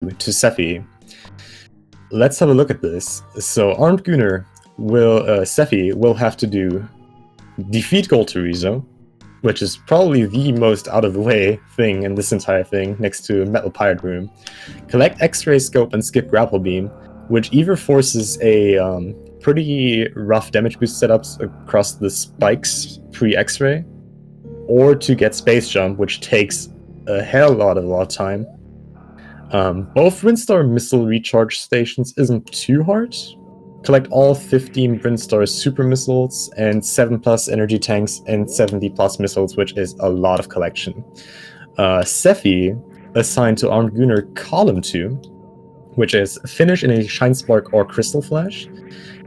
to Sephi. Let's have a look at this. So Armed Gooner will, Sephi will have to do defeat Golterizo, which is probably the most out of the way thing in this entire thing, next to Metal Pirate Room. Collect X-Ray Scope and skip Grapple Beam, which either forces a pretty rough damage boost setups across the spikes pre-X-Ray, or to get Space Jump, which takes a hell lot of time. Both Brinstar missile recharge stations isn't too hard. Collect all 15 Brinstar super missiles and 7+ energy tanks and 70+ missiles, which is a lot of collection. Sephi assigned to Armed Gooner Column 2, which is finish in a Shine Spark or Crystal Flash.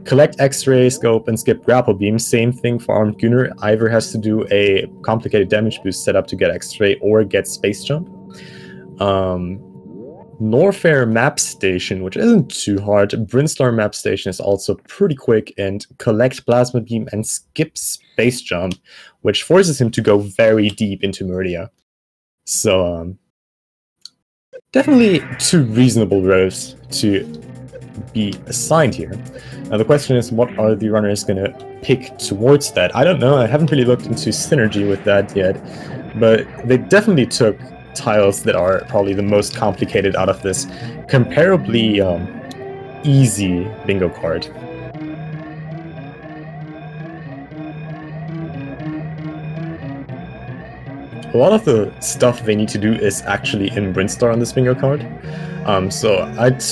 Collect X-Ray Scope and skip Grapple Beam. Same thing for Armed Gooner. Either has to do a complicated damage boost setup to get X-Ray or get Space Jump. Norfair Map Station, which isn't too hard. Brinstar Map Station is also pretty quick, and collect Plasma Beam and skip Space Jump, which forces him to go very deep into Meridia. So, definitely two reasonable rows to be assigned here. Now the question is, what are the runners going to pick towards that? I don't know, I haven't really looked into synergy with that yet, but they definitely took tiles that are probably the most complicated out of this comparably easy bingo card. A lot of the stuff they need to do is actually in Brinstar on this bingo card. So I'd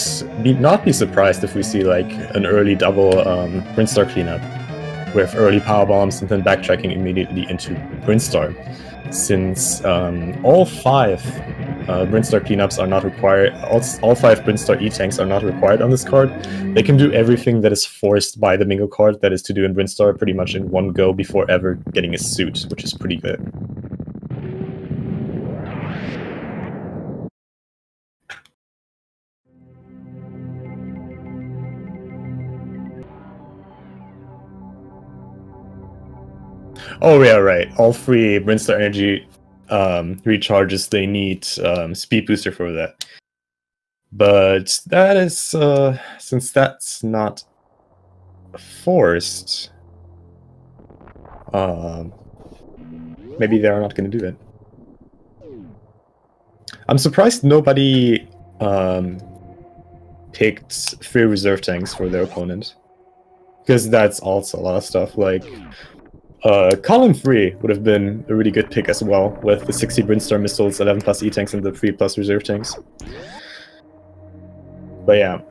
not be surprised if we see like an early double Brinstar cleanup with early power bombs and then backtracking immediately into Brinstar. Since all 5 Brinstar cleanups are not required, all 5 Brinstar E-tanks are not required on this card, they can do everything that is forced by the bingo card that is to do in Brinstar pretty much in one go before ever getting a suit, which is pretty good. Oh yeah, right. All 3 Brinstar energy recharges, they need speed booster for that. But that is, since that's not forced, maybe they're not going to do it. I'm surprised nobody picked 3 reserve tanks for their opponent, because that's also a lot of stuff. Like Column 3 would have been a really good pick as well, with the 60 Brinstar missiles, 11+ E-tanks, and the 3+ reserve tanks. But yeah,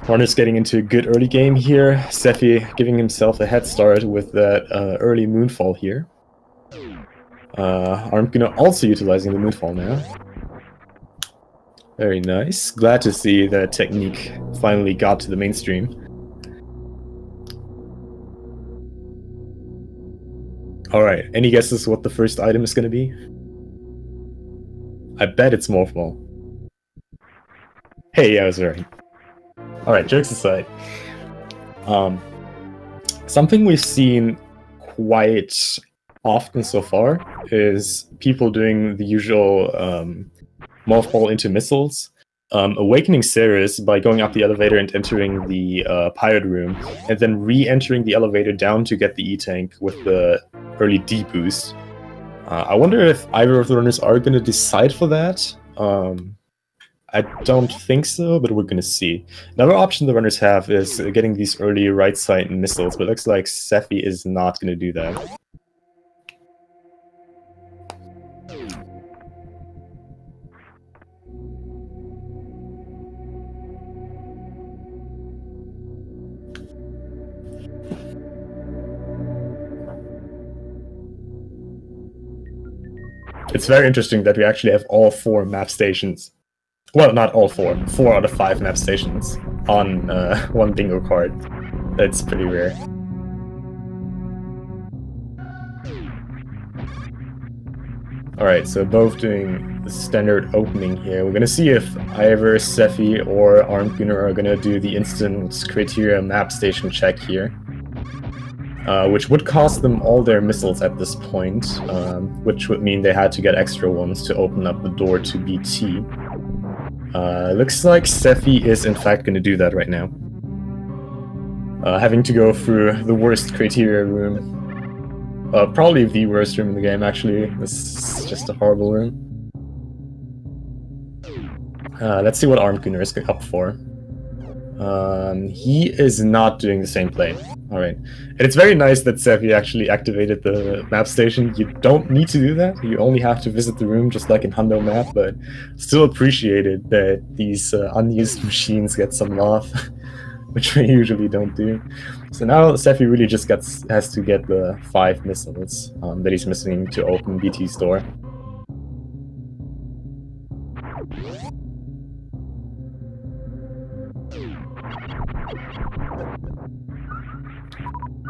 Horner's getting into a good early game here. Sephi giving himself a head start with that early Moonfall here. Armed Gooner also utilizing the Moonfall now. Very nice. Glad to see that technique finally got to the mainstream. Alright, any guesses what the first item is going to be? I bet it's Morph Ball. Hey, yeah, I was right. Alright, jokes aside. Something we've seen quite often so far is people doing the usual Morph Ball into missiles. Awakening Ceres by going up the elevator and entering the pirate room, and then re-entering the elevator down to get the E-tank with the early D boost. I wonder if either of the runners are going to decide for that. I don't think so, but we're going to see. Another option the runners have is getting these early right side missiles, but it looks like Sephi is not going to do that. It's very interesting that we actually have all 4 map stations. Well, not all 4. 4 out of 5 map stations on one bingo card. That's pretty rare. Alright, so both doing the standard opening here. We're gonna see if either Sephi or Armed Gooner are gonna do the instant criteria map station check here. Which would cost them all their missiles at this point, which would mean they had to get extra ones to open up the door to BT. Looks like Sephi is in fact going to do that right now. Having to go through the worst criteria room. Probably the worst room in the game, actually. This is just a horrible room. Let's see what armedgooner is up for. He is not doing the same play. Alright. And it's very nice that Sephi actually activated the map station. You don't need to do that. You only have to visit the room just like in Hundo map, but still appreciated that these unused machines get some love, which we usually don't do. So now Sephi really just has to get the 5 missiles that he's missing to open BT's door.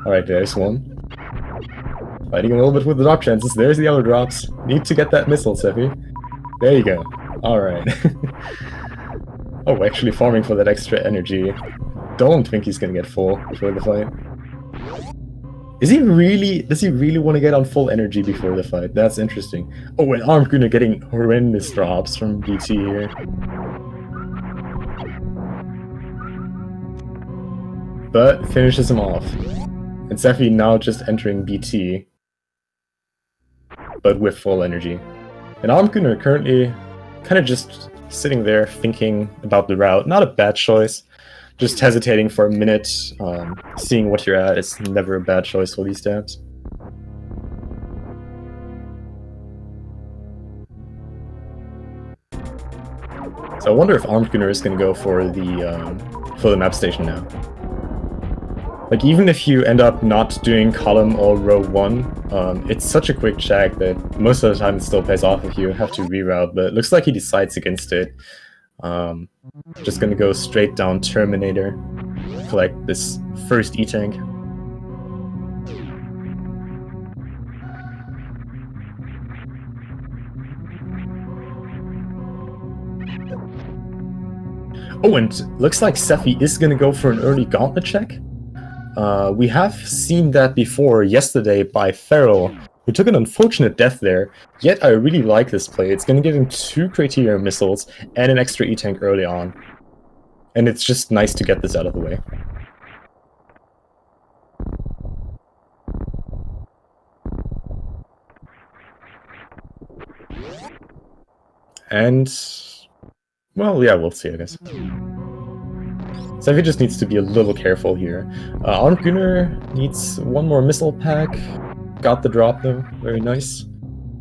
Alright, there's one. Fighting a little bit with the drop chances. There's the other drops. Need to get that missile, Sephi. There you go. Alright. Oh, actually farming for that extra energy. Don't think he's gonna get full before the fight. Does he really want to get on full energy before the fight? That's interesting. Oh, and armedgooner getting horrendous drops from BT here. But finishes him off. And Sephi now just entering BT, but with full energy. And armedgooner currently kind of just sitting there thinking about the route. Not a bad choice. Just hesitating for a minute, seeing what you're at. It's never a bad choice for these tabs. So I wonder if armedgooner is going to go for the map station now. Like, even if you end up not doing column or row 1, it's such a quick check that most of the time it still pays off if you have to reroute, but it looks like he decides against it. Just gonna go straight down Terminator, collect this first E-tank. Oh, and looks like Sephi is gonna go for an early gauntlet check. We have seen that before yesterday by Feral, who took an unfortunate death there, yet I really like this play. It's going to give him 2 criteria missiles and an extra E-tank early on. And it's just nice to get this out of the way. And, well, yeah, we'll see, I guess. Sephi just needs to be a little careful here. armedgooner needs 1 more missile pack. Got the drop though, very nice.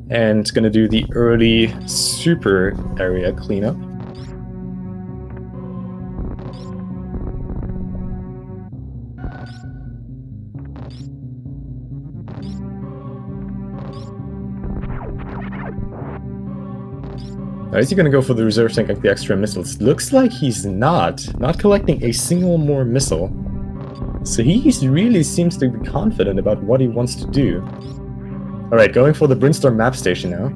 And gonna do the early super area cleanup. Now, is he gonna go for the reserve tank like the extra missiles? Looks like he's not collecting a single more missile. So he really seems to be confident about what he wants to do. Alright, going for the Brinstorm map station now.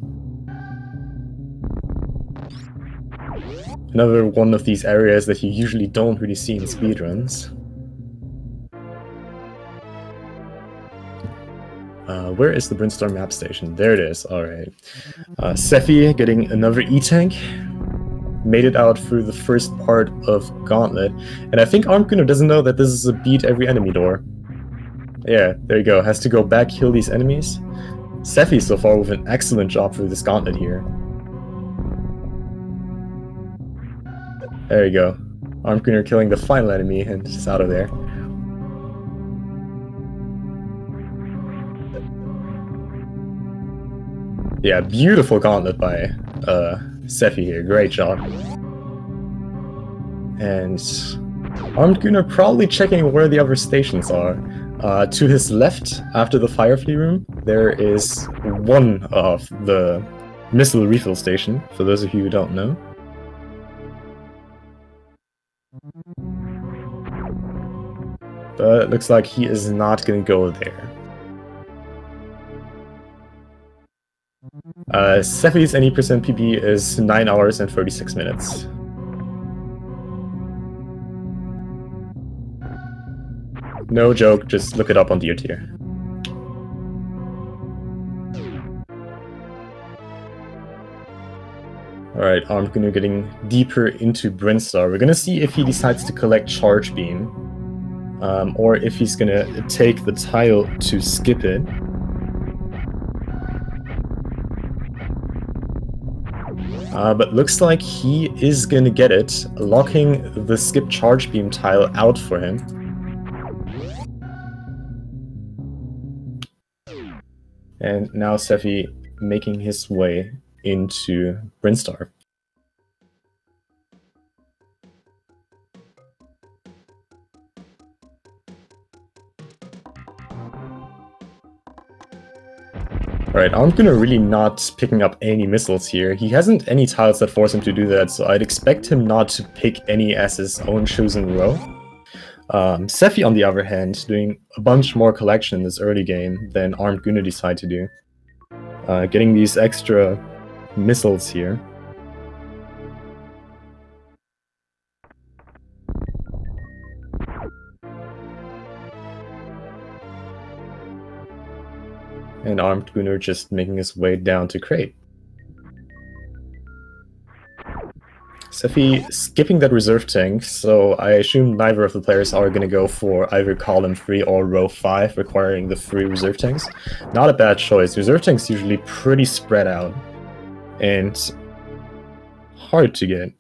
Another one of these areas that you usually don't really see in speedruns. Where is the Brinstorm map station? There it is, alright. Sephi getting another E-tank. Made it out through the first part of Gauntlet. And I think armedgooner doesn't know that this is a beat every enemy door. Yeah, there you go. Has to go back, kill these enemies. Sephi so far with an excellent job through this Gauntlet here. There you go. armedgooner killing the final enemy and just out of there. Yeah, beautiful gauntlet by Sephi here, great job. And armedgooner probably checking where the other stations are. To his left, after the Firefly room, there is one of the missile refill station, for those of you who don't know. But it looks like he is not going to go there. Sephi's any percent PB is 9 hours and 36 minutes. No joke, just look it up on DOT. Alright, armedgooner getting deeper into Brinstar. We're gonna see if he decides to collect Charge Beam, or if he's gonna take the tile to skip it. But looks like he is gonna get it, locking the skip Charge Beam tile out for him. And now Seffi making his way into Brinstar. Alright, armedgooner really not picking up any missiles here. He hasn't any tiles that force him to do that, so I'd expect him not to pick any as his own chosen row. Seffi, on the other hand, doing a bunch more collection in this early game than armedgooner decide to do. Getting these extra missiles here. And armedgooner just making his way down to crate. Seffi skipping that reserve tank, so I assume neither of the players are going to go for either column 3 or row 5, requiring the 3 reserve tanks. Not a bad choice. Reserve tanks usually pretty spread out and hard to get.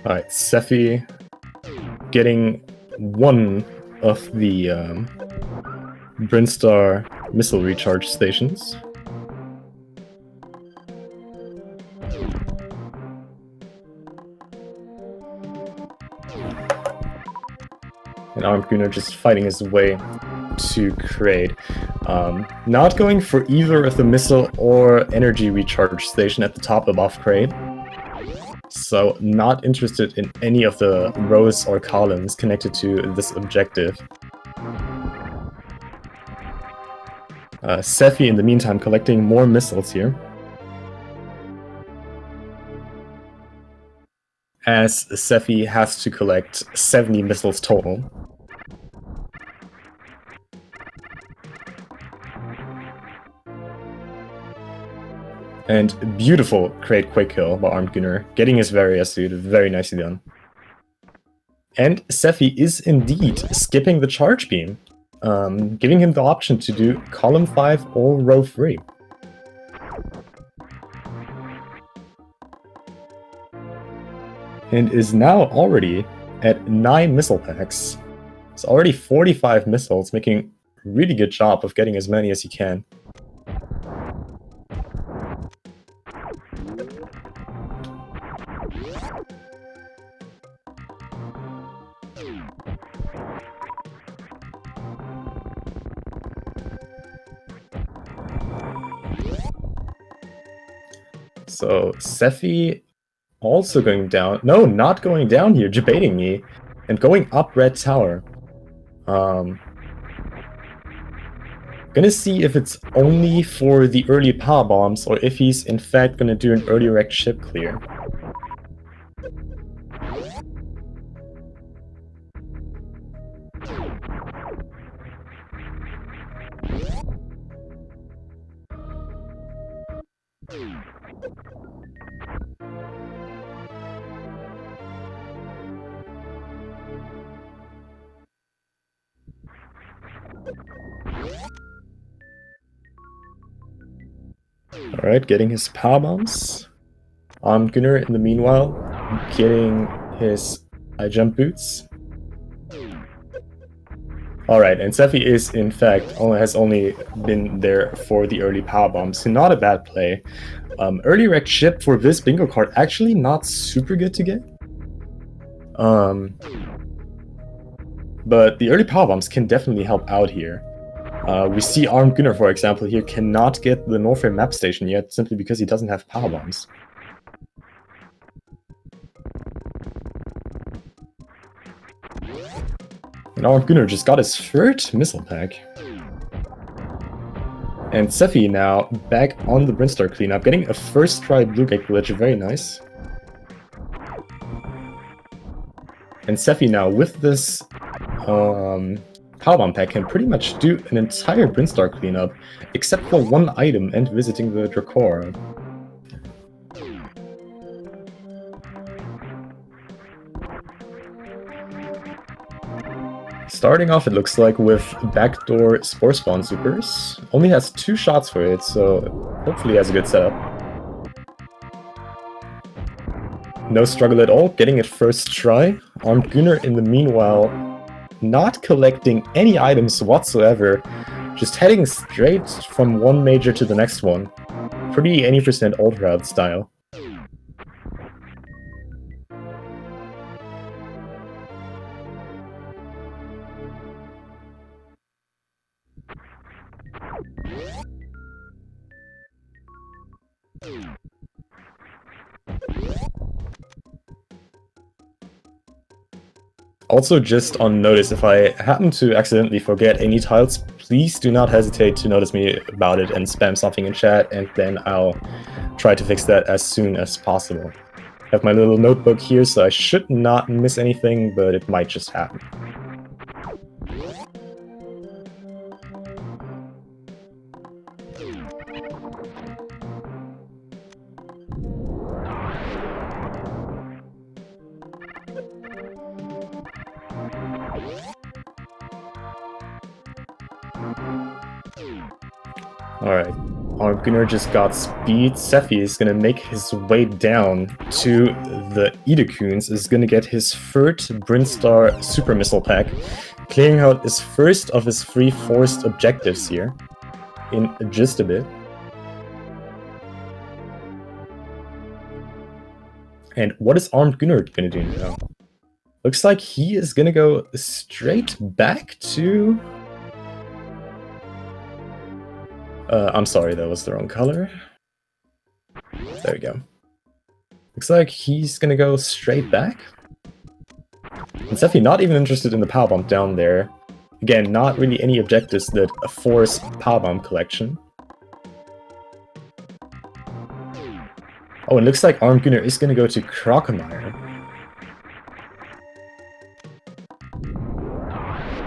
Alright, Seffi getting one of the Brinstar missile recharge stations. And armedgooner just fighting his way to crate. Not going for either of the missile or energy recharge station at the top above crate. So not interested in any of the rows or columns connected to this objective. Seffi in the meantime collecting more missiles here. As Seffi has to collect 70 missiles total. And beautiful crate quick kill by armedgooner, getting his Varia suit, very nicely done. And Seffi is indeed skipping the charge beam, giving him the option to do column 5 or row 3. And is now already at 9 missile packs. It's already 45 missiles, making a really good job of getting as many as he can. So Seffi also going down. No, not going down here, debating me. And going up red tower. Gonna see if it's only for the early power bombs or if he's in fact gonna do an early wrecked ship clear. Alright, getting his power bombs. Armedgooner in the meanwhile, getting his high jump boots. Alright, and Seffi is in fact has only been there for the early power bombs, so not a bad play. Early wrecked ship for this bingo card actually not super good to get. But the early power bombs can definitely help out here. We see armedgooner, for example, here cannot get the Norfair map station yet, simply because he doesn't have power bombs. And armedgooner just got his third missile pack. And Sephi now back on the Brinstar cleanup, getting a first try blue gate glitch, very nice. And Sephi now with this Power Bomb pack can pretty much do an entire Brinstar cleanup, except for one item and visiting the Dracora. Starting off, it looks like with backdoor Spore Spawn Supers. Only has 2 shots for it, so hopefully has a good setup. No struggle at all, getting it first try. armedgooner in the meanwhile not collecting any items whatsoever, just heading straight from one major to the next one. Pretty 80% ult route style. Also, just on notice, if I happen to accidentally forget any tiles, please do not hesitate to notice me about it and spam something in chat, and then I'll try to fix that as soon as possible. I have my little notebook here, so I should not miss anything, but it might just happen. Alright, armedgooner just got speed. Sephi is gonna make his way down to the Edecoons, is gonna get his third Brinstar Super Missile pack, clearing out his first of his 3 forced objectives here in just a bit. And what is armedgooner gonna do now? Looks like he is gonna go straight back to... I'm sorry, that was the wrong color. There we go. Looks like he's gonna go straight back. And Sephi not even interested in the power bomb down there. Again, not really any objectives that force power bomb collection. Oh, and looks like armedgooner is gonna go to Crocomire.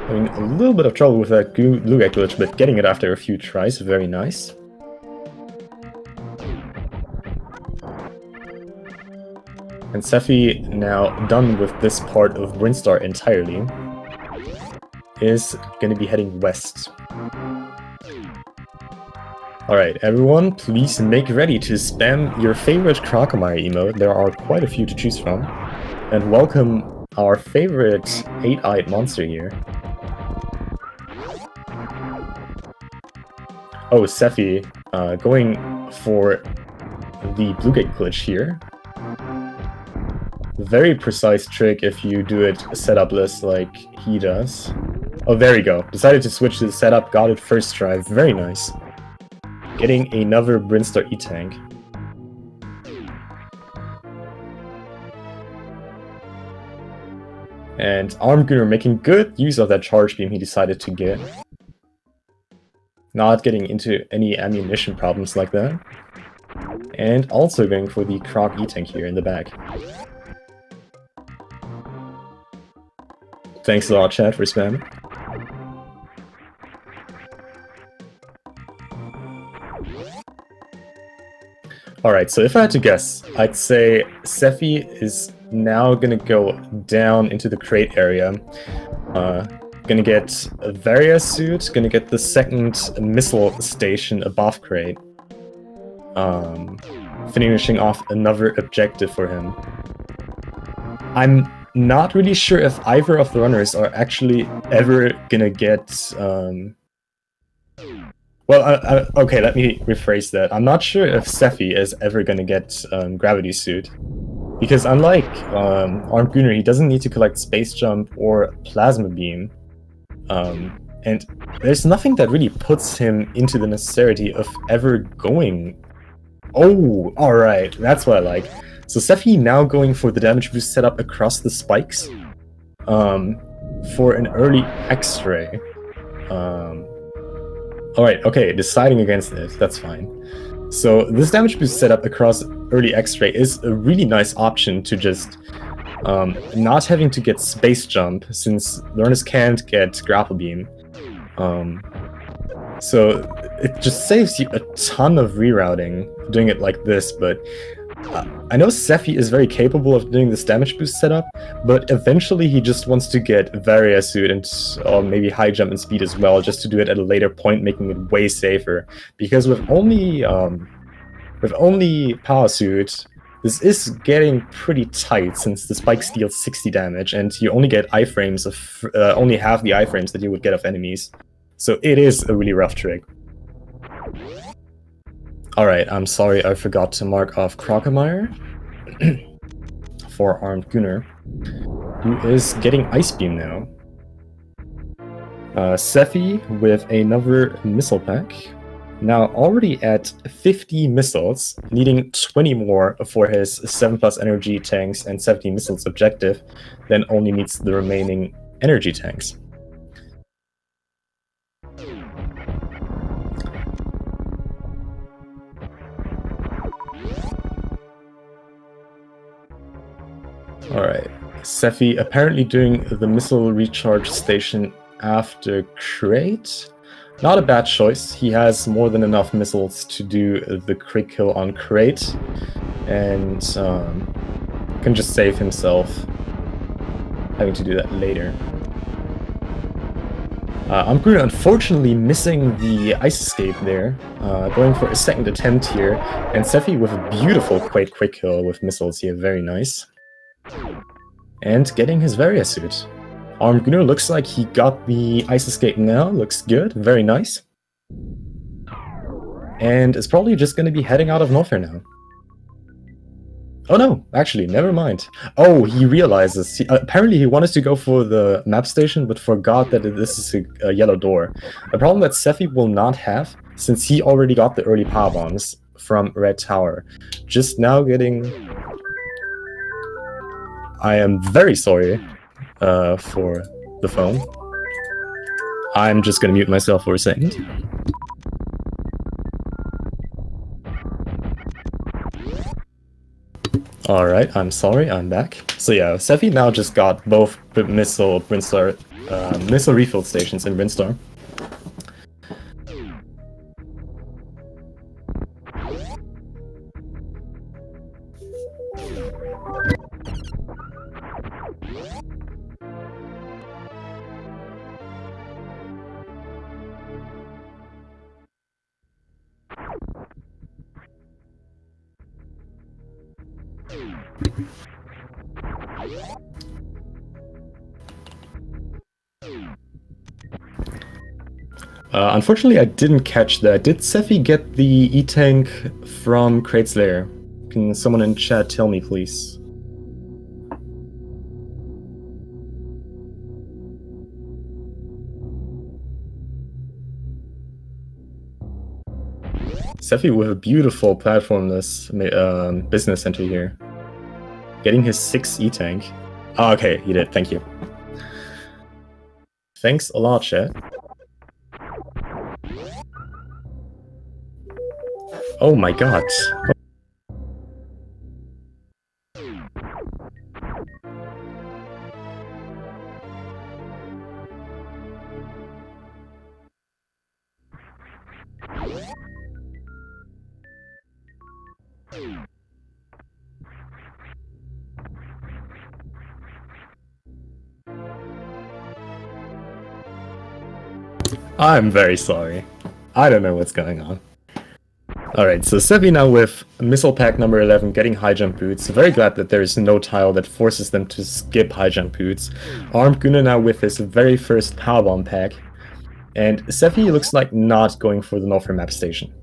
Having a little bit of trouble with that blue gate glitch, but getting it after a few tries, very nice. And Sephi, now done with this part of Brinstar entirely, is going to be heading west. Alright, everyone, please make ready to spam your favorite Crocomire emote. There are quite a few to choose from. And welcome our favorite 8-eyed monster here. Oh, Sephi, going for the blue gate glitch here. Very precise trick if you do it setup-less like he does. Oh, there we go. Decided to switch to the setup, got it first try. Very nice. Getting another Brinstar E-Tank. And armedgooner making good use of that charge beam he decided to get. Not getting into any ammunition problems like that. And also going for the Croc E-Tank here in the back. Thanks a lot, chat, for spamming. Alright, so if I had to guess, I'd say Sephi is now gonna go down into the crate area. Gonna get a Varia suit, gonna get the second missile station above crate. Finishing off another objective for him. I'm not really sure if either of the runners are actually ever gonna get... okay, let me rephrase that. I'm not sure if Sephi is ever gonna get Gravity Suit. Because unlike armedgooner, he doesn't need to collect Space Jump or Plasma Beam. And there's nothing that really puts him into the necessity of ever going... Oh, alright, that's what I like. So Sephi now going for the damage boost setup across the spikes. for an early X-ray. Alright, okay, deciding against it, that's fine. So this damage boost setup across early X-ray is a really nice option to just not having to get space jump, since learners can't get grapple beam. So it just saves you a ton of rerouting doing it like this, but I know Sephi is very capable of doing this damage boost setup, but eventually he just wants to get Varia Suit and or maybe high jump and speed as well, just to do it at a later point, making it way safer. Because with only Power Suit, this is getting pretty tight, since the spikes deal 60 damage, and you only get iframes of only half the iframes that you would get of enemies. So it is a really rough trick. Alright, I'm sorry I forgot to mark off Crocomire for Armed Gunner, who is getting Ice Beam now. Sephi with another missile pack, now already at 50 missiles, needing 20 more for his 7+ energy tanks and 70 missiles objective, then only needs the remaining energy tanks. Alright, Sephi apparently doing the missile recharge station after Crate. Not a bad choice, he has more than enough missiles to do the crit kill on Crate, and can just save himself having to do that later. Armedgooner unfortunately missing the ice escape there, going for a second attempt here, and Sephi with a beautiful quick kill with missiles here, very nice. And getting his Varia Suit. Armedgooner looks like he got the ice escape now, looks good, very nice. And is probably just going to be heading out of Norfair now. Oh no, actually, never mind. Oh, he realizes. Apparently he wanted to go for the map station, but forgot that this is a yellow door. A problem that Sephi will not have, since he already got the early power bombs from Red Tower. Just now getting... I am very sorry for the phone. I'm just gonna mute myself for a second. Alright, I'm sorry, I'm back. So yeah, Sephi now just got both missile refill stations in Brinstar. Unfortunately, I didn't catch that. Did Sephi get the E-Tank from Crate's Lair? Can someone in chat tell me, please? Sephi with a beautiful platformless business center here. Getting his 6th E-Tank. Oh, okay, he did, thank you. Thanks a lot, chat. Oh my god. I'm very sorry. I don't know what's going on. Alright, so Sephi now with missile pack number 11 getting high jump boots. Very glad that there is no tile that forces them to skip high jump boots. Armedgooner now with his very first powerbomb pack. And Sephi looks like not going for the Norfair map station.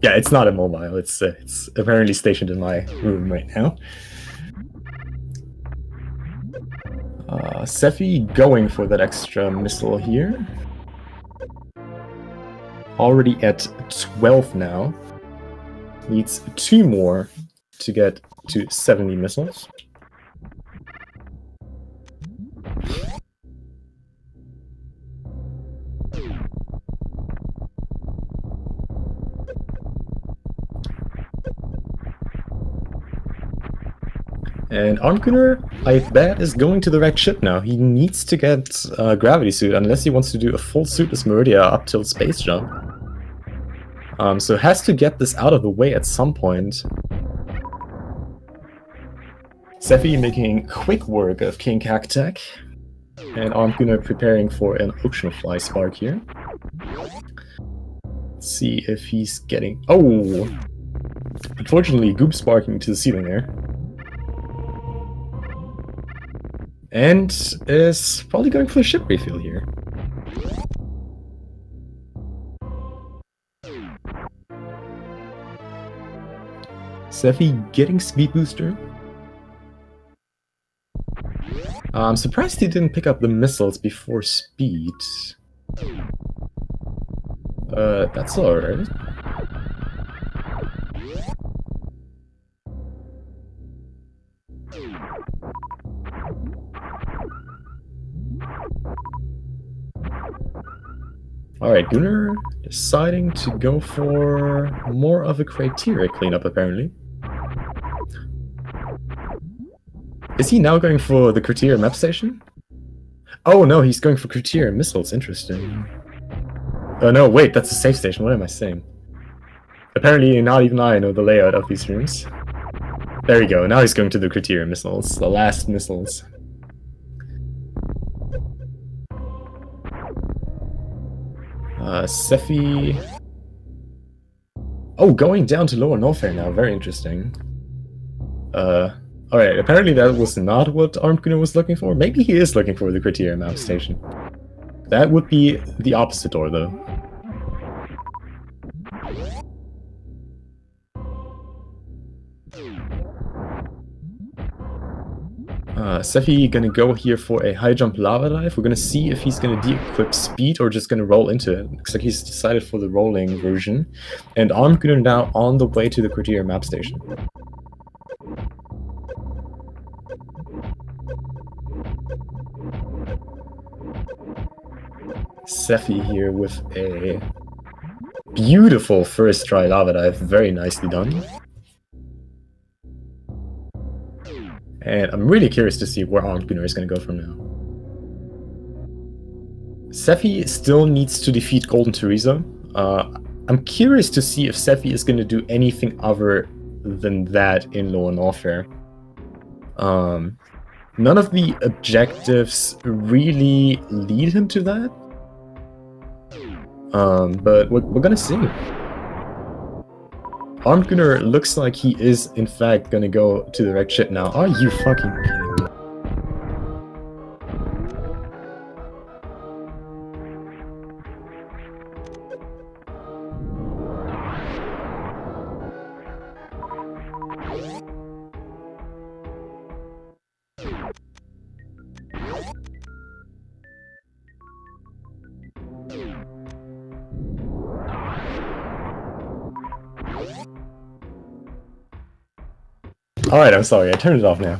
Yeah, it's not immobile. It's apparently stationed in my room right now. Sephi going for that extra missile here. Already at 12 now. Needs 2 more to get to 70 missiles. And armedgooner, I bet, is going to the wrecked ship now. He needs to get a gravity suit, unless he wants to do a full suitless Meridia up till space jump. So has to get this out of the way at some point. Sephi making quick work of King Cactac, and armedgooner preparing for an Ocean Fly Spark here. Let's see if he's getting... Oh! Unfortunately, Goop sparking to the ceiling there. And is probably going for a ship refill here. Sephi getting speed booster. I'm surprised he didn't pick up the missiles before speed. That's alright. Alright, Gooner deciding to go for more of a criteria cleanup, apparently. Is he now going for the criteria map station? Oh no, he's going for criteria missiles, interesting. Oh no, wait, that's a safe station, what am I saying? Apparently not even I know the layout of these rooms. There we go, now he's going to the criteria missiles, the last missiles. Sephi... Oh, going down to lower Norfair now, very interesting. Alright, apparently that was not what armedgooner was looking for. Maybe he is looking for the criteria map station. That would be the opposite door, though. Sephi gonna go here for a high jump lava dive. We're gonna see if he's gonna de-equip speed or just gonna roll into it. Looks like he's decided for the rolling version. And armedgooner now on the way to the criteria map station. Sephi here with a beautiful first try lava dive, very nicely done. And I'm really curious to see where armedgooner is going to go from now. Sephi still needs to defeat Golden Teresa. I'm curious to see if Sephi is going to do anything other than that in Lower Norfair. None of the objectives really lead him to that. But we're gonna see. armedgooner looks like he is in fact gonna go to the wrecked ship now. Are you fucking kidding me? Alright, I'm sorry, I turned it off now.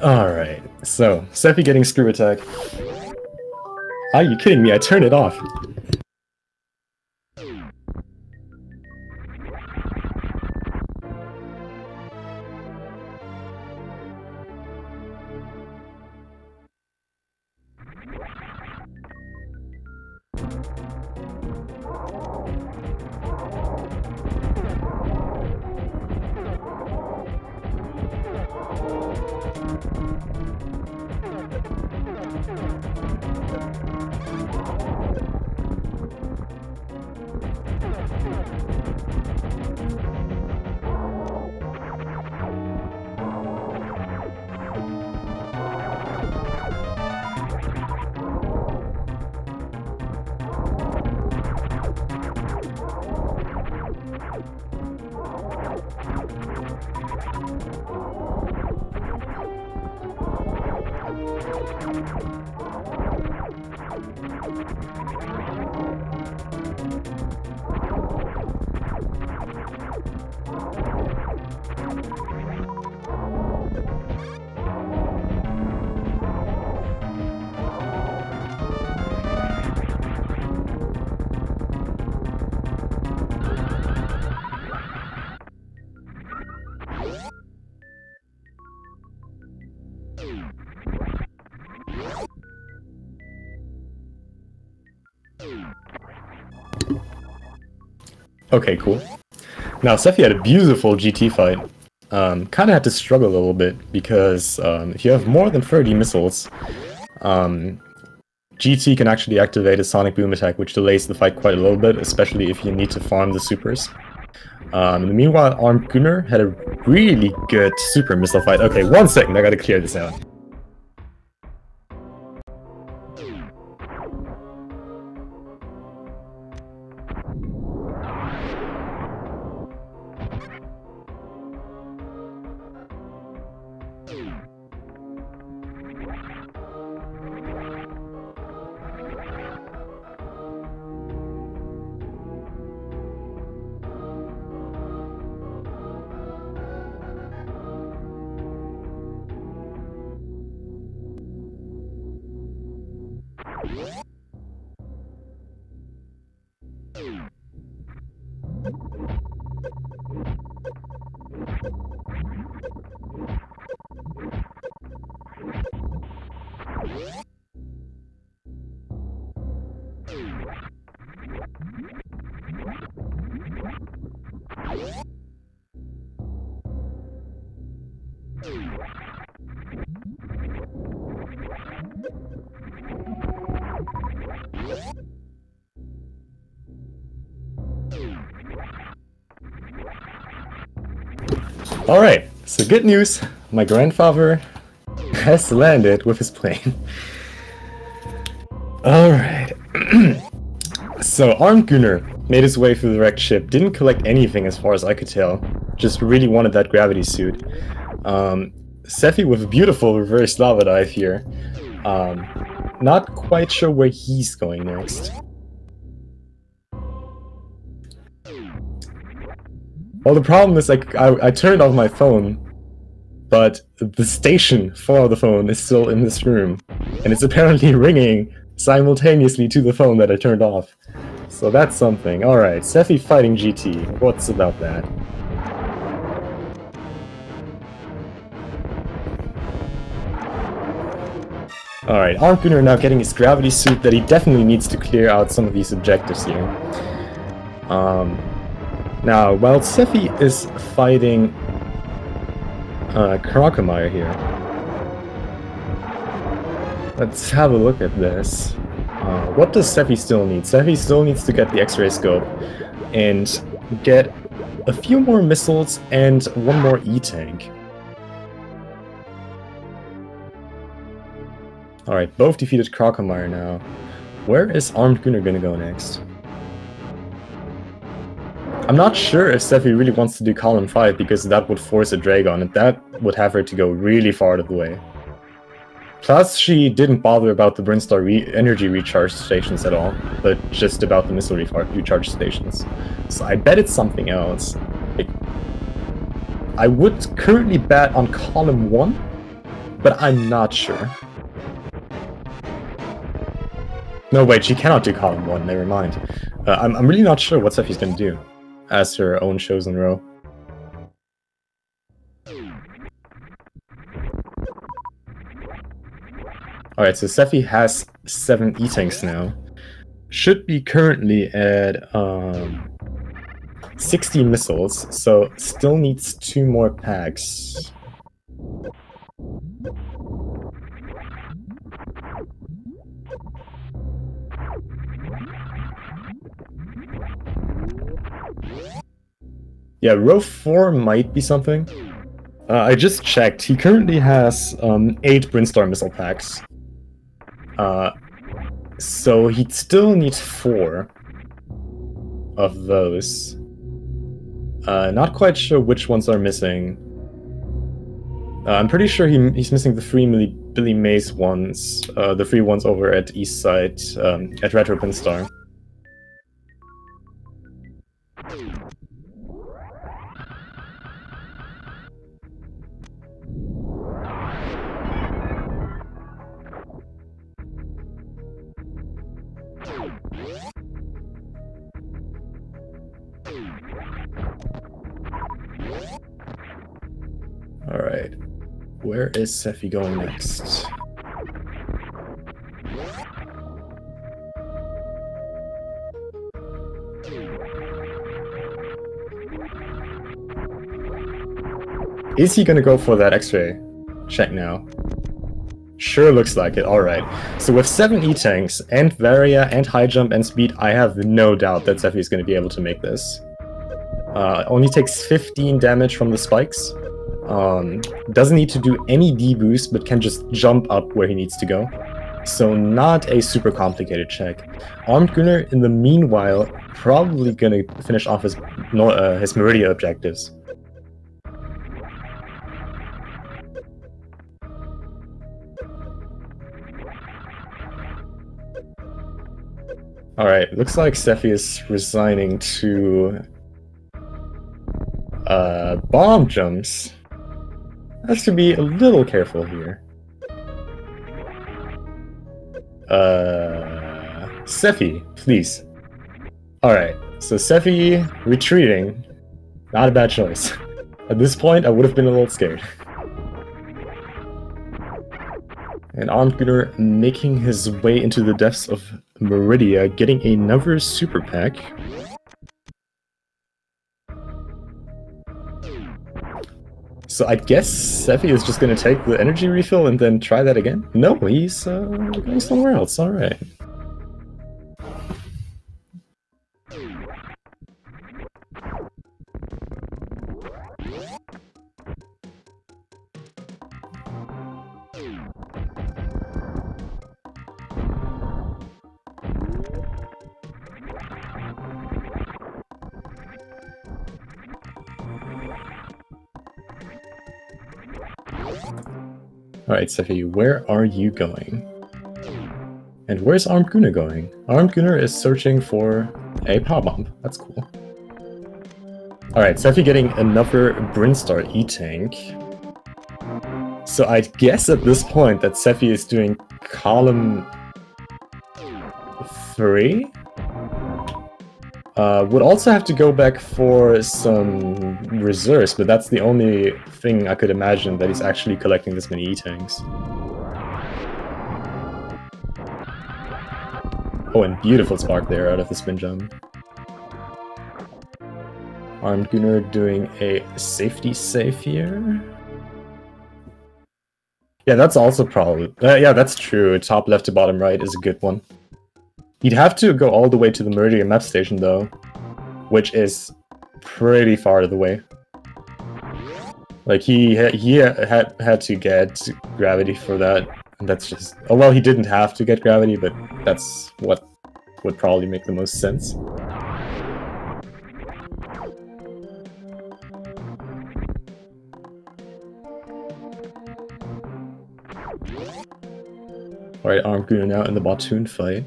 Alright, so, Sephi getting screw attack. Are you kidding me? I turned it off. Okay, cool. Now, Sephi had a beautiful GT fight. Kind of had to struggle a little bit, because if you have more than 30 missiles, GT can actually activate a Sonic Boom attack, which delays the fight quite a little bit, especially if you need to farm the supers. Meanwhile, armedgooner had a really good super missile fight. Okay, 1 second, I gotta clear this out. Alright, so good news. My grandfather has landed with his plane. Alright. So, armedgooner made his way through the wrecked ship, didn't collect anything as far as I could tell, just really wanted that gravity suit. Sephi with a beautiful reverse lava dive here. Not quite sure where he's going next. Well, the problem is, like, I turned off my phone, but the station for the phone is still in this room, and it's apparently ringing simultaneously to the phone that I turned off. So that's something. Alright, Sephi fighting GT. What's about that? Alright, armedgooner now getting his gravity suit that he definitely needs to clear out some of these objectives here. Now, while Sephi is fighting Crocomire here, let's have a look at this. What does Sephi still need? Sephi still needs to get the X-ray scope and get a few more missiles and one more E-tank. Alright, both defeated Crocomire now. Where is armedgooner gonna go next? I'm not sure if Sephi really wants to do column 5, because that would force a Dragon, and that would have her to go really far out of the way. Plus, she didn't bother about the Brinstar energy recharge stations at all, but just about the missile recharge stations. So I bet it's something else. I would currently bet on column 1, but I'm not sure. No, wait, she cannot do column 1, never mind. I'm really not sure what Sephi's gonna do as her own chosen row. Alright, so Sephi has 7 E-tanks now. Should be currently at 60 missiles, so still needs 2 more packs. Yeah, row 4 might be something. I just checked. He currently has 8 Brinstar missile packs. So he'd still need 4 of those. Not quite sure which ones are missing. I'm pretty sure he's missing the 3 Billy Mays ones, the free ones over at East Side, at Retro Pinstar. Alright, where is Sephi going next? Is he gonna go for that X-ray? Check now. Sure looks like it, alright. So with 7 E-Tanks, and Varia, and High Jump, and Speed, I have no doubt that Sephi is gonna be able to make this. Only takes 15 damage from the spikes. Doesn't need to do any D-boost, but can just jump up where he needs to go. So not a super complicated check. Armed Gunner, in the meanwhile, probably gonna finish off his Meridia objectives. Alright, looks like Sephi is resigning to bomb jumps. Has to be a little careful here. Sephi, please. Alright, so Sephi retreating. Not a bad choice. At this point, I would have been a little scared. And Armed Gunner making his way into the depths of Meridia, getting another super pack. So I guess Sephi is just gonna take the energy refill and then try that again? No, he's going somewhere else, alright. Alright, Sephi, where are you going? And where's Armed Gunner going? Armed Gunner is searching for a power bomb. That's cool. Alright, Sephi getting another Brinstar E-Tank. So I guess at this point that Sephi is doing column 3? Would also have to go back for some reserves, but that's the only thing I could imagine that he's actually collecting this many E-Tanks. Oh, and beautiful spark there out of the spin jump. Armed Gunner doing a safety save here. Yeah, that's also probably... yeah, that's true. Top left to bottom right is a good one. He'd have to go all the way to the Meridian map station, though, which is pretty far the way. Like, he had to get gravity for that, and that's just... Oh, well, he didn't have to get gravity, but that's what would probably make the most sense. Alright, Armed Gunner now in the Bottoon fight.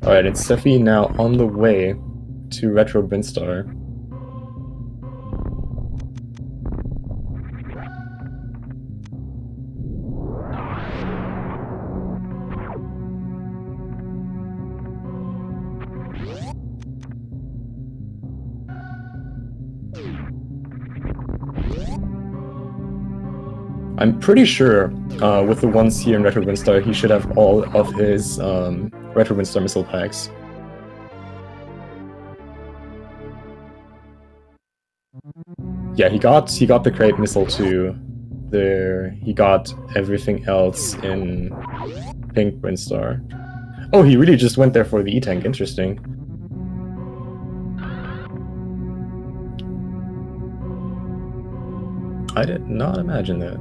Alright, it's Sephi now on the way to Retro Brinstar. I'm pretty sure with the ones here in Retro Brinstar, he should have all of his Retro Brinstar missile packs. Yeah, he got the crate missile too. He got everything else in Pink Brinstar. Oh, he really just went there for the E-Tank, interesting. I did not imagine that.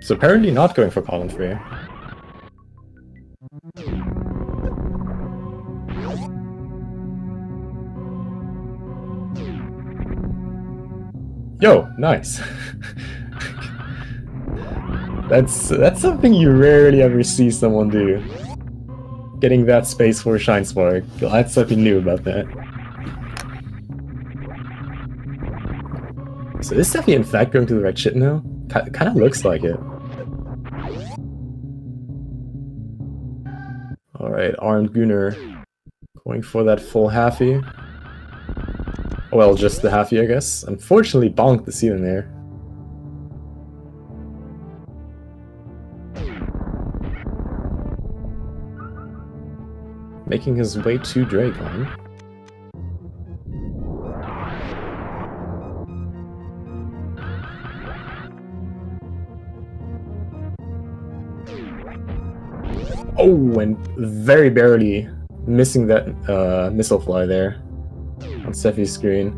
So apparently not going for Colin Frey. Yo, nice. That's something you rarely ever see someone do. Getting that space for a Shine Spark. Glad something new about that. So is Seffi in fact going to the right shit now? Kind of looks like it. Alright, armedgooner going for that full halfie. Well, just the halfie, I guess. Unfortunately, bonked the ceiling there. Making his way to Dragon. Oh, and very barely missing that missile fly there on Seffi's screen.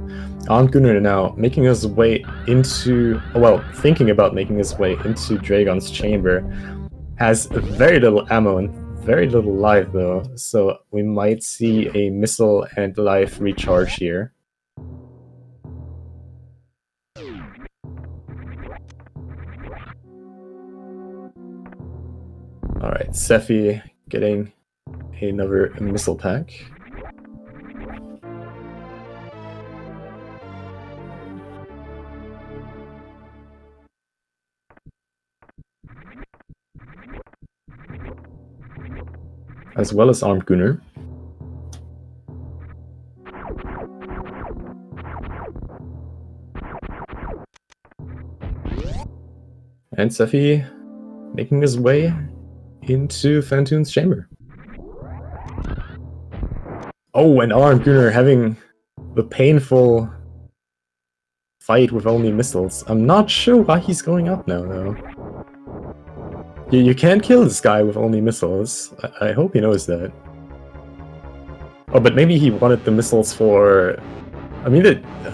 Armedgooner now making his way into, well, thinking about making his way into Dragon's chamber. Has very little ammo and very little life though, so we might see a missile and life recharge here. Alright, Seffi getting another missile pack. As well as armedgooner. And Seffi making his way into Phantoon's chamber. Oh, and armedgooner having the painful fight with only missiles. I'm not sure why he's going up now, though. You can't kill this guy with only missiles. I hope he knows that. Oh, but maybe he wanted the missiles for... I mean,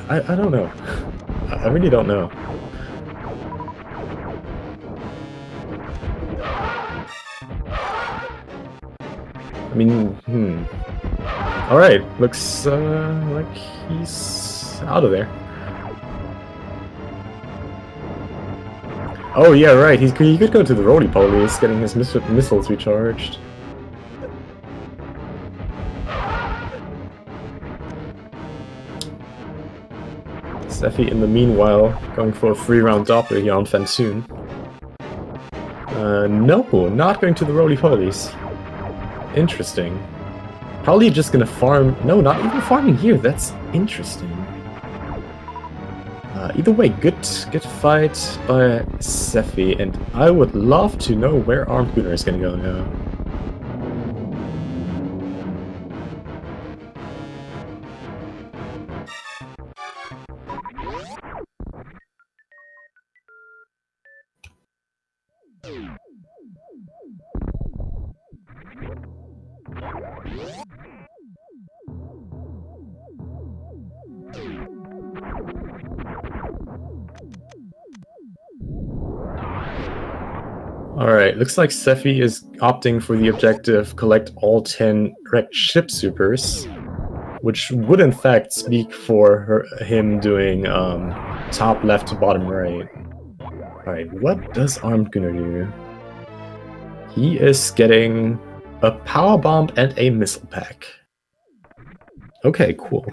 I don't know. I really don't know. I mean, Alright, looks like he's out of there. Oh yeah, right, he could go to the roly-polies, getting his missiles recharged. Seffi in the meanwhile going for a 3-round Doppler here on Phantoon. No, not going to the roly-polies. Interesting. Probably just gonna farm... No, not even farming here, that's interesting. Either way, good fight by Seffi, and I would love to know where armedgooner is gonna go now. Alright, looks like Seffi is opting for the objective collect all 10 wrecked ship supers, which would in fact speak for him doing top left to bottom right. Alright, what does armedgooner do? He is getting a power bomb and a missile pack. Okay, cool.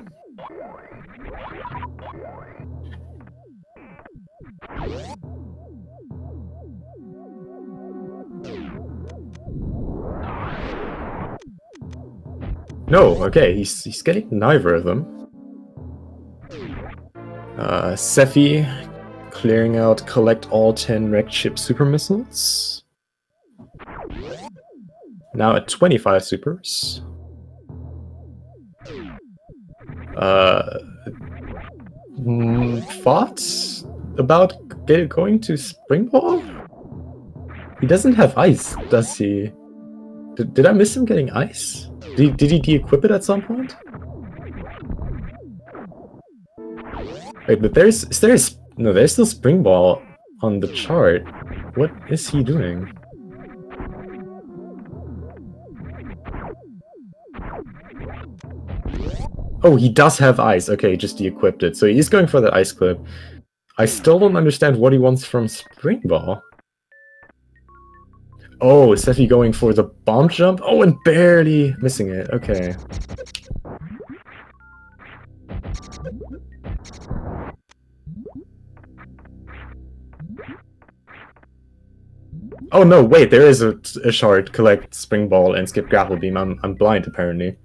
No, okay, he's getting neither of them. Seffi clearing out collect all 10 wrecked ship super missiles. Now at 25 supers. Thoughts about going to Springball? He doesn't have ice, does he? Did I miss him getting ice? Did he de-equip it at some point? Wait, but there's still Springball on the chart, What is he doing? Oh, he does have ice. Okay, just de-equipped it. So he's going for the ice clip. I still don't understand what he wants from Spring Ball. Oh, is Seffi going for the bomb jump? Oh, and barely missing it. Okay. Oh no, wait, there is a shard. Collect Spring Ball and skip Grapple Beam. I'm blind, apparently.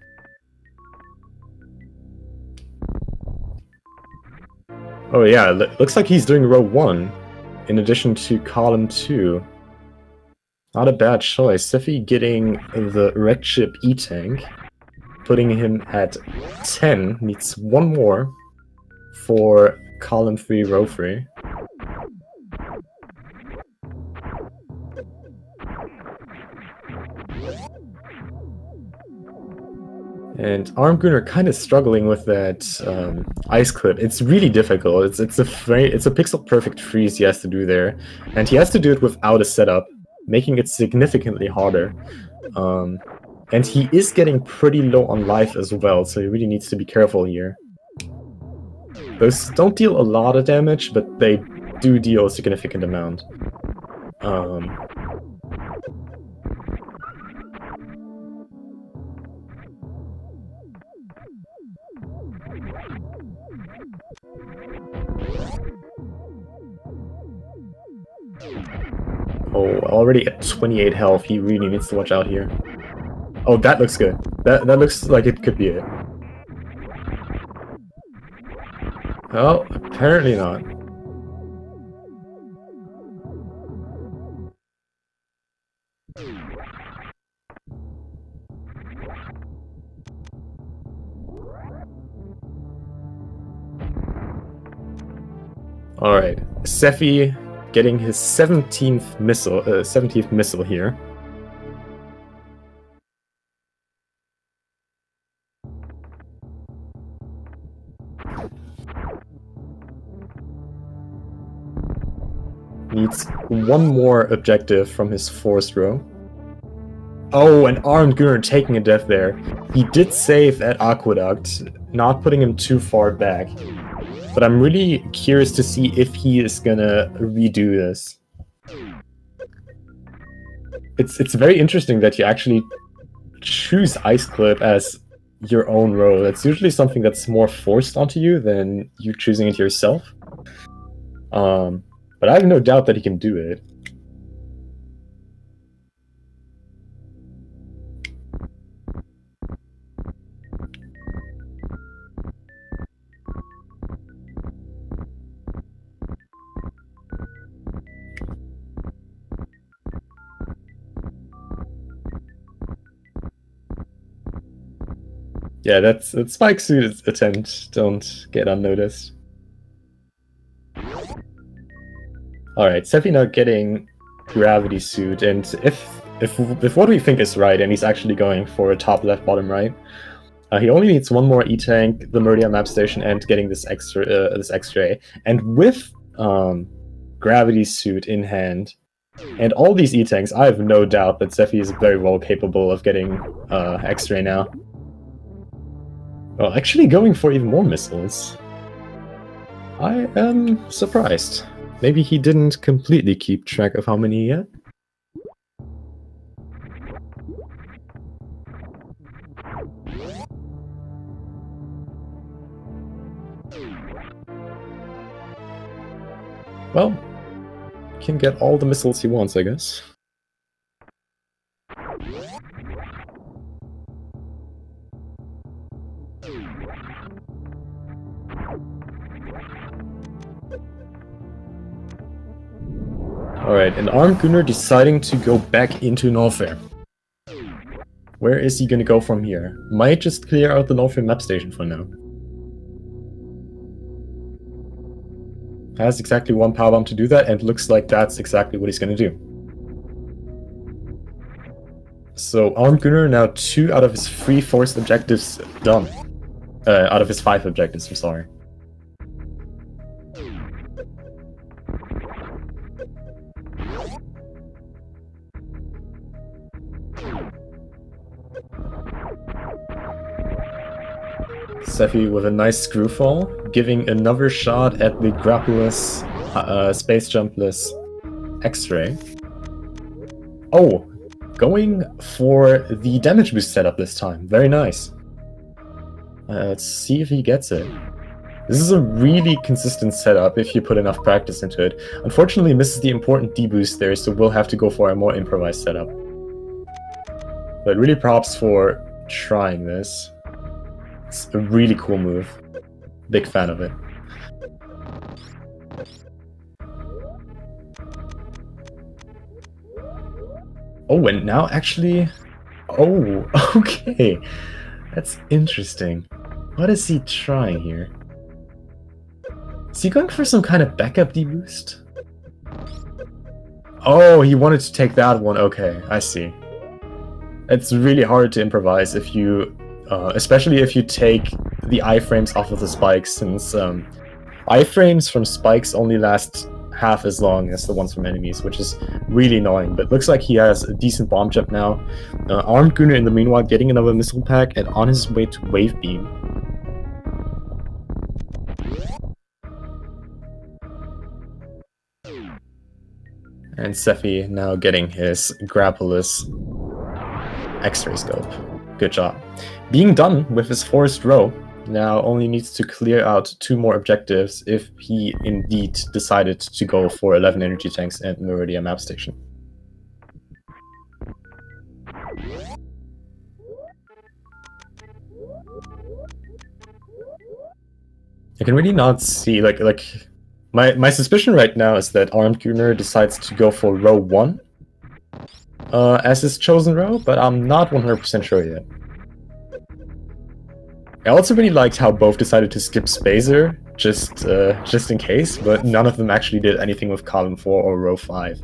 Oh yeah, looks like he's doing row 1, in addition to column 2. Not a bad choice. Seffi getting the Wreck Ship E-Tank, putting him at 10, needs one more for column 3, row 3. And armedgooner kind of struggling with that ice clip. It's really difficult. It's a pixel perfect freeze he has to do there, and he has to do it without a setup, making it significantly harder. And he is getting pretty low on life as well, so he really needs to be careful here. Those don't deal a lot of damage, but they do deal a significant amount. Oh, already at 28 health, he really needs to watch out here. Oh, that looks good. That looks like it could be it. Oh, apparently not. Alright, Seffi getting his 17th missile here. Needs one more objective from his 4th row. Oh, an armedgooner taking a death there. He did save at Aqueduct, not putting him too far back. But I'm really curious to see if he is gonna redo this. It's very interesting that you actually choose Ice Clip as your own row. That's usually something that's more forced onto you than you choosing it yourself. But I have no doubt that he can do it. Yeah, that spike suit attempt don't get unnoticed. Alright, Seffi now getting gravity suit, and if what we think is right, and he's actually going for a top left, bottom right, he only needs one more E-Tank, the Meridian map station, and getting this X-ray. And with gravity suit in hand, and all these E-Tanks, I have no doubt that Seffi is very well capable of getting X-ray now. Well, actually going for even more missiles. I am surprised. Maybe he didn't completely keep track of how many yet. Well, can get all the missiles he wants, I guess. Alright, an armedgooner deciding to go back into Norfair. Where is he gonna go from here? Might just clear out the Norfair map station for now. Has exactly one power bomb to do that, and looks like that's exactly what he's gonna do. So armedgooner now 2 out of his 3 forced objectives done. Out of his 5 objectives, I'm sorry. Sephi with a nice screw fall, giving another shot at the grappleless, space jumpless X-ray. Oh, going for the damage boost setup this time. Very nice. Let's see if he gets it. This is a really consistent setup if you put enough practice into it. Unfortunately, misses the important D-boost there, so we'll have to go for a more improvised setup. But really props for trying this. It's a really cool move. Big fan of it. Oh, and now actually... Oh, okay. That's interesting. What is he trying here? Is he going for some kind of backup D-boost? Oh, he wanted to take that one. Okay, I see. It's really hard to improvise if you... especially if you take the iframes off of the spikes, since iframes from spikes only last half as long as the ones from enemies, which is really annoying. But looks like he has a decent bomb jump now. armedgooner in the meanwhile getting another missile pack and on his way to wave beam. And Sephi now getting his grappleless X-ray scope. Good job. Being done with his forest row, now only needs to clear out 2 more objectives if he indeed decided to go for 11 energy tanks and Meridia map station. I can really not see, my suspicion right now is that armedgooner decides to go for row 1 as his chosen row, but I'm not 100% sure yet. I also really liked how both decided to skip Spacer, just in case, but none of them actually did anything with column 4 or row 5.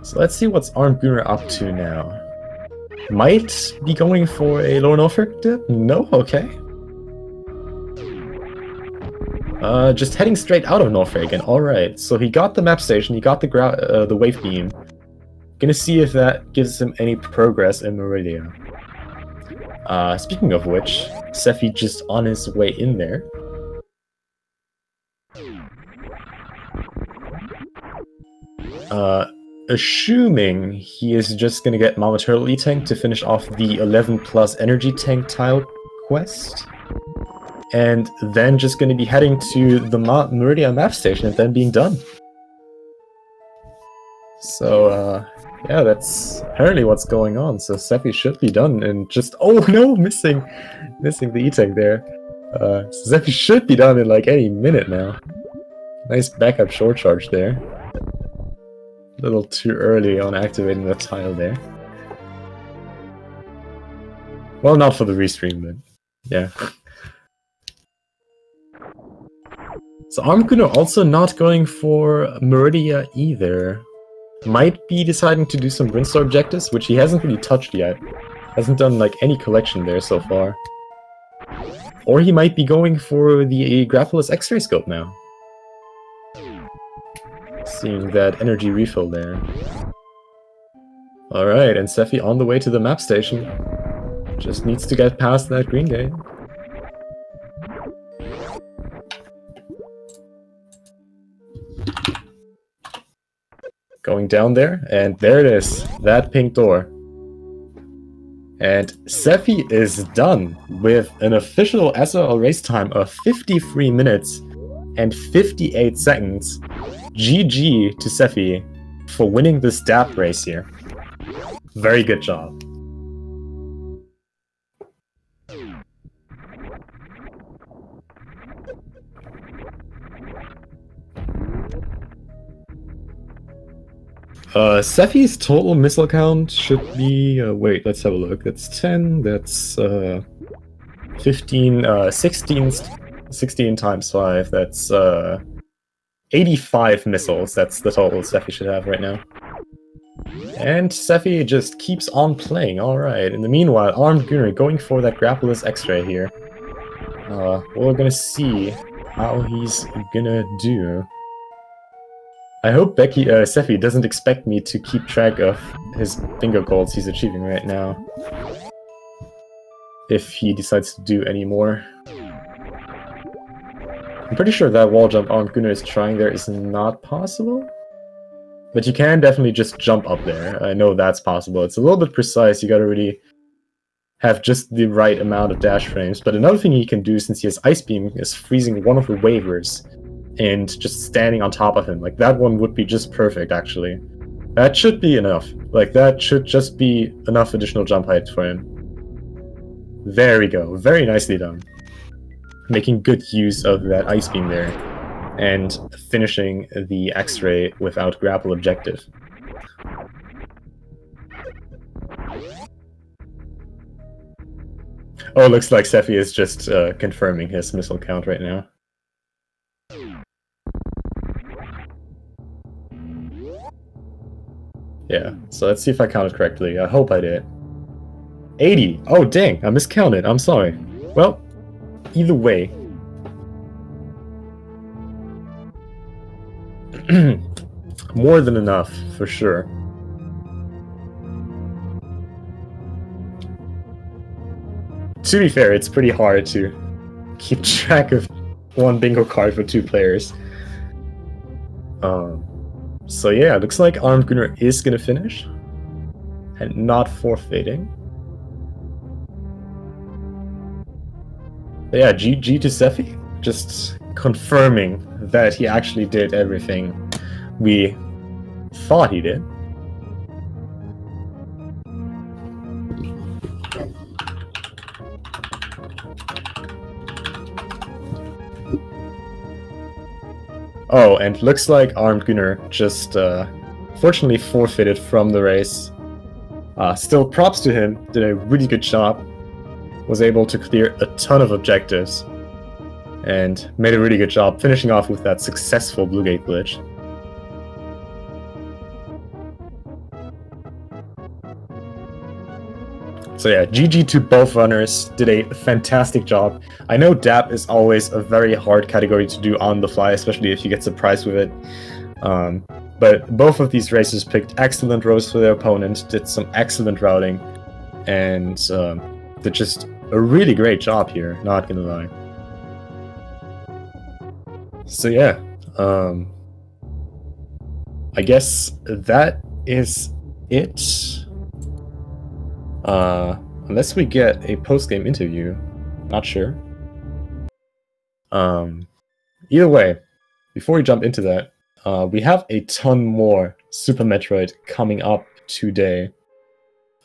So let's see what's armedgooner up to now. Might be going for a lower Norfolk dip? No? Okay. Just heading straight out of Norfolk again. Alright, so he got the map station, he got the wave beam. Gonna see if that gives him any progress in Meridia. Speaking of which, Sephi just on his way in there. Assuming he is just gonna get Mama Turtle E-Tank to finish off the 11 plus energy tank tile quest. And then just gonna be heading to the Meridia map station and then being done. So, yeah, that's apparently what's going on. So Sephi should be done in just... Oh no, missing the E-Tank there. So Sephi should be done in like any minute now. Nice backup short charge there. A little too early on activating the tile there. Well, not for the restream, but yeah. So armedgooner also not going for Meridia either. Might be deciding to do some Brinstar objectives, which he hasn't really touched yet. Hasn't done like any collection there so far. Or he might be going for the grappleless X-ray scope now. Seeing that energy refill there. Alright, and Sephi on the way to the map station. Just needs to get past that green gate. Going down there, and there it is, that pink door. And Sephi is done with an official SRL race time of 53 minutes and 58 seconds. GG to Sephi for winning this DAP race here. Very good job. Sephi's total missile count should be, wait, let's have a look. That's 10, that's 15, 16 times 5, that's 85 missiles. That's the total Sephi should have right now. And Sephi just keeps on playing, alright. In the meanwhile, armedgooner going for that grappleless X-ray here. We're gonna see how he's gonna do. I hope Sephi doesn't expect me to keep track of his bingo goals he's achieving right now. If he decides to do any more. I'm pretty sure that wall jump armedgooner is trying there is not possible. But you can definitely just jump up there. I know that's possible. It's a little bit precise. You gotta really have just the right amount of dash frames. But another thing he can do, since he has Ice Beam, is freezing one of the waivers and just standing on top of him. Like, that one would be just perfect, actually. That should be enough. Like, that should just be enough additional jump height for him. There we go. Very nicely done. Making good use of that Ice Beam there. And finishing the X-Ray without grapple objective. Oh, looks like Sephi is just confirming his missile count right now. Yeah, so let's see if I counted correctly. I hope I did. 80! Oh, dang! I miscounted. I'm sorry. Well, either way. More than enough, for sure. To be fair, it's pretty hard to keep track of one bingo card for 2 players. So yeah, looks like armedgooner is gonna finish. And not forfeiting. But yeah, GG to Sephi. Just confirming that he actually did everything we thought he did. Oh, and looks like armedgooner just fortunately forfeited from the race. Still, props to him, did a really good job. Was able to clear a ton of objectives. And made a really good job finishing off with that successful Blue Gate glitch. So yeah, GG to both runners, did a fantastic job. I know DAP is always a very hard category to do on the fly, especially if you get surprised with it. But both of these racers picked excellent rows for their opponent, did some excellent routing, and did just a really great job here, not gonna lie. So yeah, I guess that is it. Unless we get a post-game interview, not sure. Either way, before we jump into that, we have a ton more Super Metroid coming up today.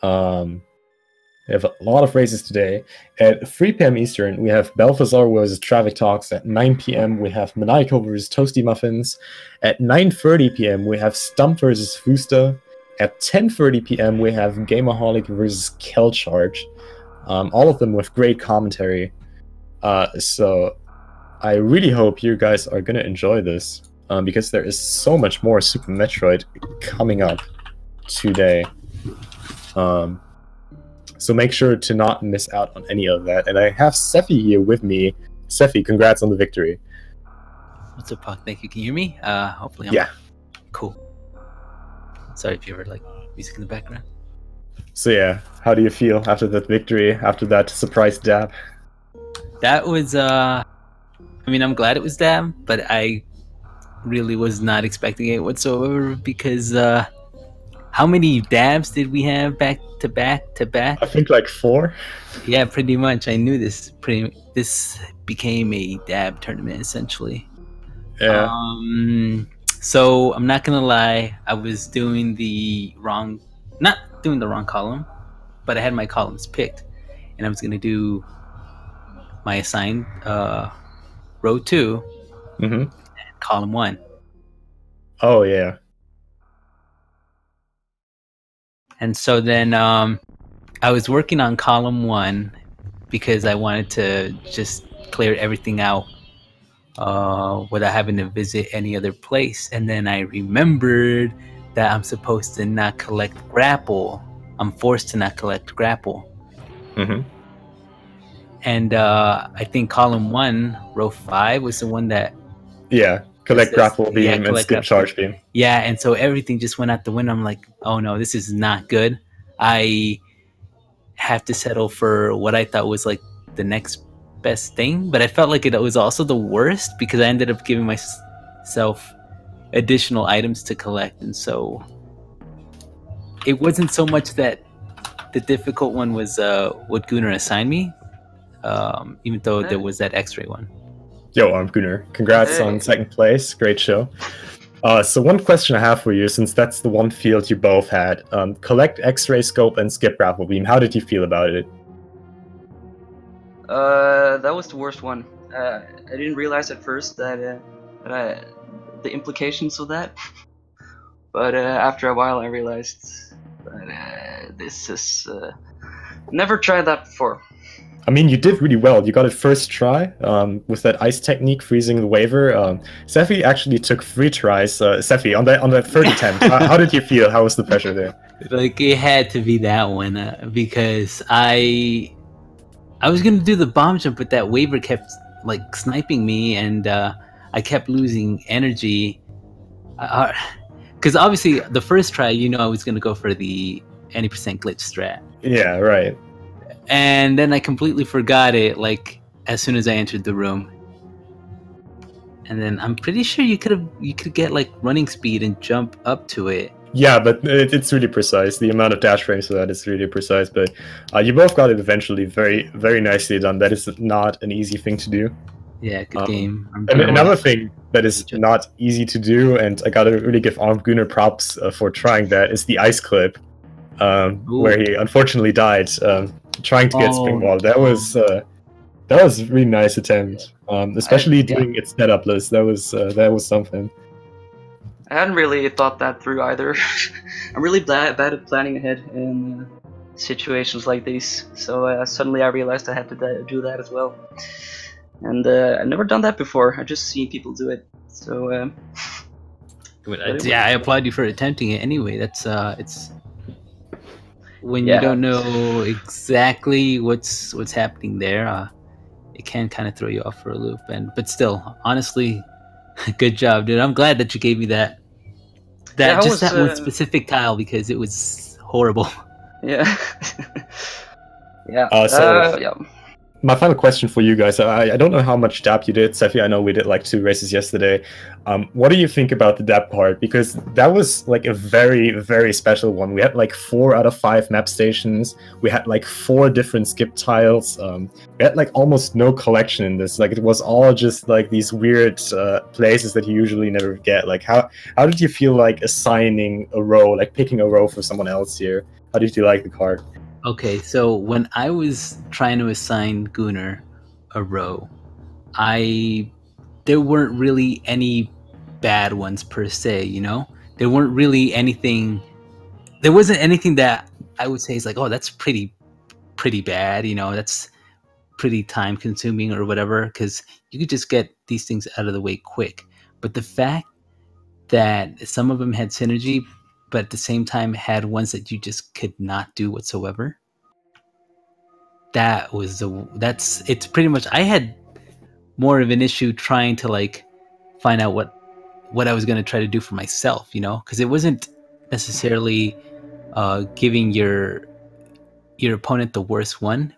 We have a lot of races today. At 3 PM Eastern, we have Balthazar vs. Traffic Talks. At 9 PM, we have Maniacal vs. Toasty Muffins. At 9:30 PM, we have Stump vs. Fusta. At 10:30 PM, we have Gameaholic vs. Kelcharge. All of them with great commentary. So I really hope you guys are going to enjoy this, because there is so much more Super Metroid coming up today. So make sure to not miss out on any of that. And I have Sephi here with me. Sephi, congrats on the victory. What's up, Puck? Thank you. Can you hear me? Hopefully I'm... Yeah. Cool. Sorry if you heard like music in the background. So yeah, how do you feel after that victory, after that surprise dab? That was, I mean, I'm glad it was dab, but I really was not expecting it whatsoever because, how many dabs did we have back to back to back? I think like 4. Yeah, pretty much. I knew this. This became a dab tournament essentially. Yeah. So I'm not gonna lie. I was doing not doing the wrong column, but I had my columns picked, and I was gonna do my assigned row 2, and column 1. Oh yeah. And so then I was working on column 1 because I wanted to just clear everything out without having to visit any other place. And then I remembered that I'm supposed to not collect grapple. I'm forced to not collect grapple. And I think column 1, row 5 was the one that... Yeah, collect grapple beam and collect skip grapple. charge beam. Yeah, and so everything just went out the window. I'm like, oh no, this is not good. I have to settle for what I thought was like the next best thing, but I felt like it was also the worst because I ended up giving myself additional items to collect, and so it wasn't so much that the difficult one was what Gunnar assigned me, even though there was that X-ray one. Yo, armedgooner, congrats on second place. Great show. So one question I have for you, since that's the one field you both had, collect X-ray scope and skip grapple beam. How did you feel about it? That was the worst one. I didn't realize at first the implications of that, but after a while I realized that this is never tried that before. I mean, you did really well. You got it first try with that ice technique, freezing the waiver. Sephi actually took 3 tries. Sephi, on that third attempt, how did you feel? How was the pressure there? Like, it had to be that one because I was gonna do the bomb jump, but that waiver kept like sniping me, and I kept losing energy. Because obviously, the first try, I was gonna go for the any percent glitch strat. Yeah, right. And then I completely forgot it, like as soon as I entered the room. And then I'm pretty sure you could get like running speed and jump up to it. Yeah, but it's really precise. The amount of dash frames for that is really precise. But you both got it eventually, very, very nicely done. That is not an easy thing to do. Yeah, good game. And another thing that is not easy to do, and I gotta really give armedgooner props for trying that, is the ice clip, where he unfortunately died trying to get springwall. That was a really nice attempt, especially doing it setupless. That was something. I hadn't really thought that through either. I'm really bad at planning ahead in situations like these. So suddenly I realized I had to do that as well. And I've never done that before. I've just seen people do it. So yeah, I applaud you for attempting it anyway. That's it's when you don't know exactly what's happening there, it can kind of throw you off for a loop. But still, honestly, good job, dude. I'm glad that you gave me that that one specific tile because it was horrible. Yeah. Yeah. Yeah. My final question for you guys, I don't know how much DAP you did. Sephi, I know we did like 2 races yesterday. What do you think about the DAP part? Because that was like a very, very special one. We had like 4 out of 5 map stations. We had like 4 different skip tiles. We had like almost no collection in this. Like it was all just like these weird places that you usually never get. Like how did you feel like assigning a row, like picking a row for someone else here? How did you like the card? Okay, so when I was trying to assign Gunnar a row, there weren't really any bad ones per se, There weren't really anything. There wasn't anything that I would say is like, oh, that's pretty bad, that's pretty time consuming or whatever, because you could just get these things out of the way quick. But the fact that some of them had synergy, but at the same time had ones that you just could not do whatsoever. It's pretty much, I had more of an issue trying to like find out what I was going to try to do for myself, because it wasn't necessarily giving your opponent the worst one,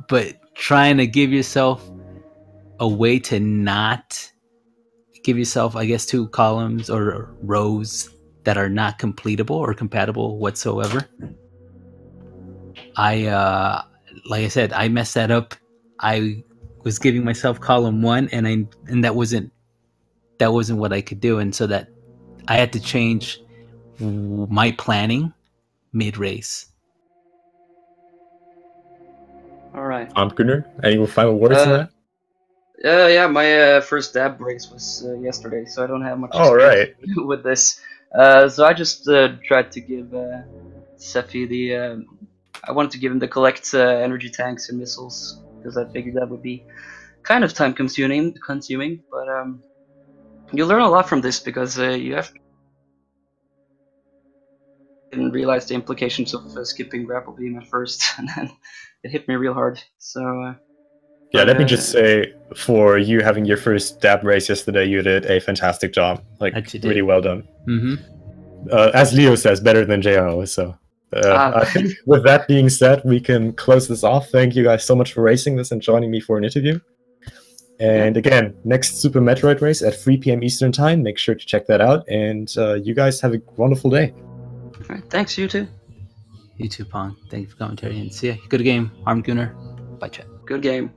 but trying to give yourself a way to not give yourself, I guess, 2 columns or rows that are not completable or compatible whatsoever. Like I said, I messed that up. I was giving myself column 1, and that wasn't what I could do, and so that I had to change my planning mid-race. All right. Gunnar, any final words on that? Yeah, my first dab race was yesterday, so I don't have much experience with this. So I just tried to give Sephi I wanted to give him the collect energy tanks and missiles because I figured that would be kind of time consuming. But you learn a lot from this because you didn't realize the implications of skipping grapple beam at first, and then it hit me real hard. So Yeah, But, let me just say, for you having your first dab race yesterday, you did a fantastic job. Like, That you really did. well done. Mm-hmm. As Leo says, better than JRO. So, I think with that being said, we can close this off. Thank you guys so much for racing this and joining me for an interview. And again, next Super Metroid race at 3 p.m. Eastern Time. Make sure to check that out. And you guys have a wonderful day. All right, thanks, you too. You too, Pong. Thank you for commentary and see ya. Good game, armedgooner. Bye, chat. Good game.